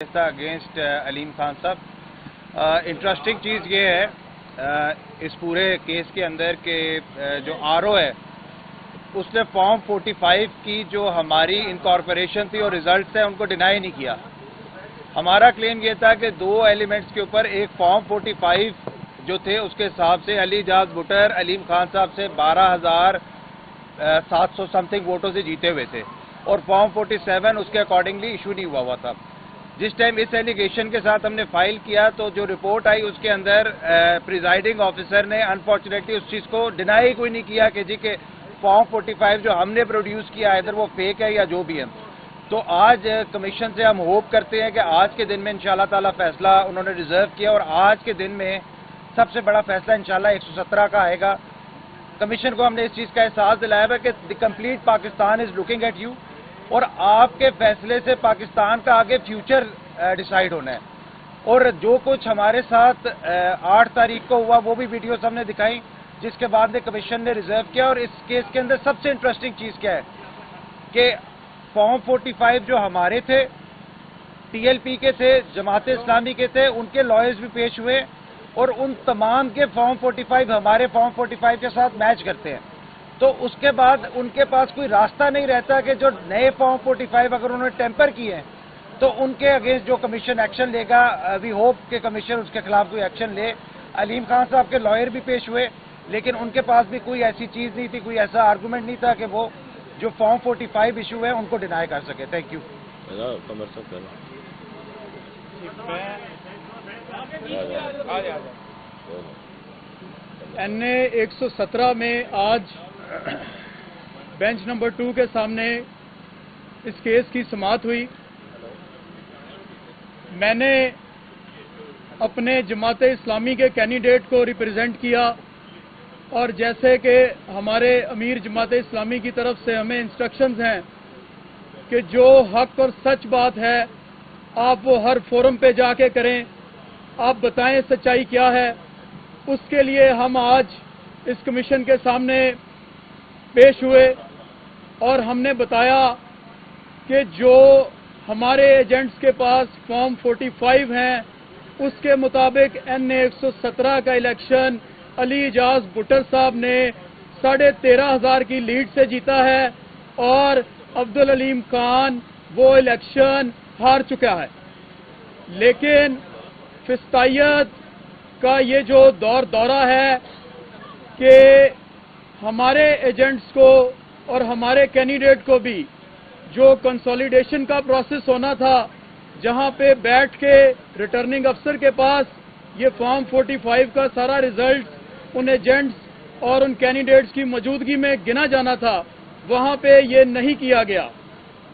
Against Aleem Khan साहब। Interesting चीज़ ये है इस पूरे केस के अंदर कि जो आरओ है उसने फॉर्म 45 की जो हमारी इनकॉर्पोरेशन थी और रिजल्ट्स है उनको डिनाई नहीं किया। हमारा क्लेम ये था कि दो एलिमेंट्स के ऊपर एक फॉर्म 45 जो थे उसके हिसाब से अली इजाज बुटर अलीम खान साहब से 12,700 समथिंग वोटों से जीते हुए थे और फॉर्म 47 उसके अकॉर्डिंगली इशू नहीं हुआ था। जिस टाइम इस एलिगेशन के साथ हमने फाइल किया तो जो रिपोर्ट आई उसके अंदर प्रिजाइडिंग ऑफिसर ने अनफॉर्चुनेटली उस चीज़ को डिनाई कोई नहीं किया कि जी के फॉर्म 45 जो हमने प्रोड्यूस किया इधर वो फेक है या जो भी है। तो आज कमीशन से हम होप करते हैं कि आज के दिन में इंशाल्लाह ताला फैसला उन्होंने रिजर्व किया और आज के दिन में सबसे बड़ा फैसला इंशाल्लाह 117 का आएगा। कमीशन को हमने इस चीज़ का एहसास दिलाया है कि the complete Pakistan is looking at you और आपके फैसले से पाकिस्तान का आगे फ्यूचर डिसाइड होना है। और जो कुछ हमारे साथ 8 तारीख को हुआ वो भी वीडियोस हमने दिखाई जिसके बाद में कमीशन ने रिजर्व किया। और इस केस के अंदर सबसे इंटरेस्टिंग चीज़ क्या है कि फॉर्म 45 जो हमारे थे, टीएलपी के थे, जमात इस्लामी के थे, उनके लॉयर्स भी पेश हुए और उन तमाम के फॉर्म 45 हमारे फॉर्म 45 के साथ मैच करते हैं। तो उसके बाद उनके पास कोई रास्ता नहीं रहता कि जो नए फॉर्म 45 अगर उन्होंने टेम्पर किए हैं तो उनके अगेंस्ट जो कमीशन एक्शन लेगा, वी होप कि कमीशन उसके खिलाफ कोई एक्शन ले। अलीम खान साहब के लॉयर भी पेश हुए लेकिन उनके पास भी कोई ऐसी चीज़ नहीं थी, कोई ऐसा आर्गूमेंट नहीं था कि वो जो फॉर्म 45 इशू है उनको डिनाई कर सके। Thank you. NA 117 में आज बेंच नंबर 2 के सामने इस केस की समाअत हुई। मैंने अपने जमात इस्लामी के कैंडिडेट को रिप्रेजेंट किया और जैसे कि हमारे अमीर जमात इस्लामी की तरफ से हमें इंस्ट्रक्शंस हैं कि जो हक और सच बात है आप वो हर फोरम पे जाके करें, आप बताएं सच्चाई क्या है। उसके लिए हम आज इस कमीशन के सामने पेश हुए और हमने बताया कि जो हमारे एजेंट्स के पास फॉर्म 45 हैं उसके मुताबिक NA 117 का इलेक्शन अली इजाज बुटर साहब ने 13,500 की लीड से जीता है और अब्दुल अलीम खान वो इलेक्शन हार चुका है। लेकिन फिस्तायत का ये जो दौरा है कि हमारे एजेंट्स को और हमारे कैंडिडेट को भी जो कंसोलिडेशन का प्रोसेस होना था, जहां पे बैठ के रिटर्निंग अफसर के पास ये फॉर्म 45 का सारा रिजल्ट उन एजेंट्स और उन कैंडिडेट्स की मौजूदगी में गिना जाना था, वहां पे ये नहीं किया गया।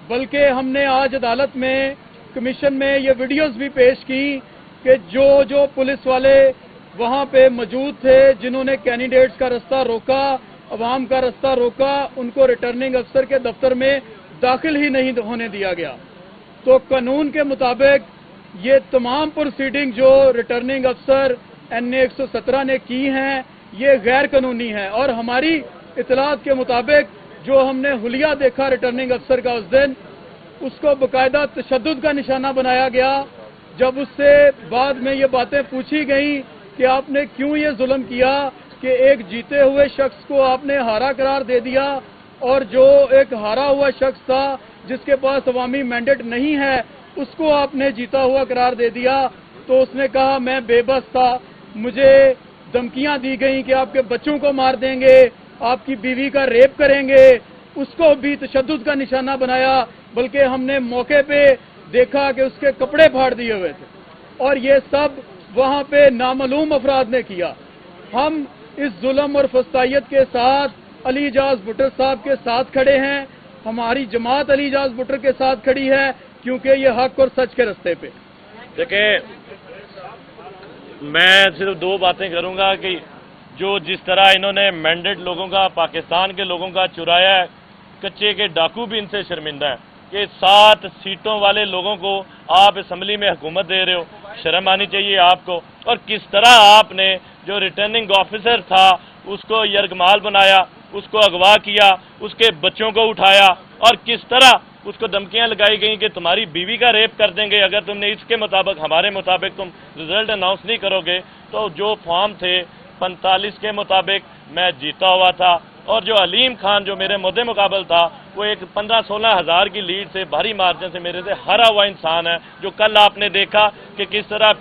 बल्कि हमने आज अदालत में कमीशन में ये वीडियोस भी पेश की कि जो पुलिस वाले वहां पे मौजूद थे जिन्होंने कैंडिडेट्स का रास्ता रोका, अवाम का रास्ता रोका, उनको रिटर्निंग अफसर के दफ्तर में दाखिल ही नहीं होने दिया गया। तो कानून के मुताबिक ये तमाम प्रोसीडिंग जो रिटर्निंग अफसर NA 117 ने की हैं ये गैर कानूनी है। और हमारी इतलात के मुताबिक जो हमने हुलिया देखा रिटर्निंग अफसर का उस दिन, उसको बाकायदा तशद्दुद का निशाना बनाया गया। जब उससे बाद में ये बातें पूछी गई कि आपने क्यों ये जुल्म किया कि एक जीते हुए शख्स को आपने हारा करार दे दिया और जो एक हारा हुआ शख्स था जिसके पास अवामी मैंडेट नहीं है उसको आपने जीता हुआ करार दे दिया। तो उसने कहा मैं बेबस था, मुझे धमकियां दी गई कि आपके बच्चों को मार देंगे, आपकी बीवी का रेप करेंगे, उसको भी तशद्दुद का निशाना बनाया। बल्कि हमने मौके पे देखा कि उसके कपड़े फाड़ दिए हुए थे और ये सब वहां पे नामालूम अफराद ने किया। हम इस जुल्म और फस्तायत के साथ अली इजाज बुटर साहब के साथ खड़े हैं, हमारी जमात अली इजाज बुटर के साथ खड़ी है क्योंकि ये हक और सच के रास्ते पे। देखिए, मैं सिर्फ 2 बातें करूंगा कि जो जिस तरह इन्होंने मैंडेट लोगों का, पाकिस्तान के लोगों का चुराया है, कच्चे के डाकू भी इनसे शर्मिंदा है कि 7 सीटों वाले लोगों को आप असम्बली में हुकूमत दे रहे हो, शर्म आनी चाहिए आपको। और किस तरह आपने जो रिटर्निंग ऑफिसर था उसको यरगमाल बनाया, उसको अगवा किया, उसके बच्चों को उठाया और किस तरह اس کو دھمکیاں لگائی گئیں کہ تمہاری بیوی کا ریپ کر دیں گے اگر تم نے اس کے مطابق ہمارے مطابق تم رزلٹ اناؤنس نہیں کرو گے. تو جو فارم تھے 45 کے مطابق میں جیتا ہوا تھا، اور جو علیم خان جو میرے مد مقابل تھا وہ ایک 15-16 ہزار کی لیڈ سے بھاری مارجن سے میرے سے ہرا ہوا انسان ہے، جو کل آپ نے دیکھا کہ کس طرح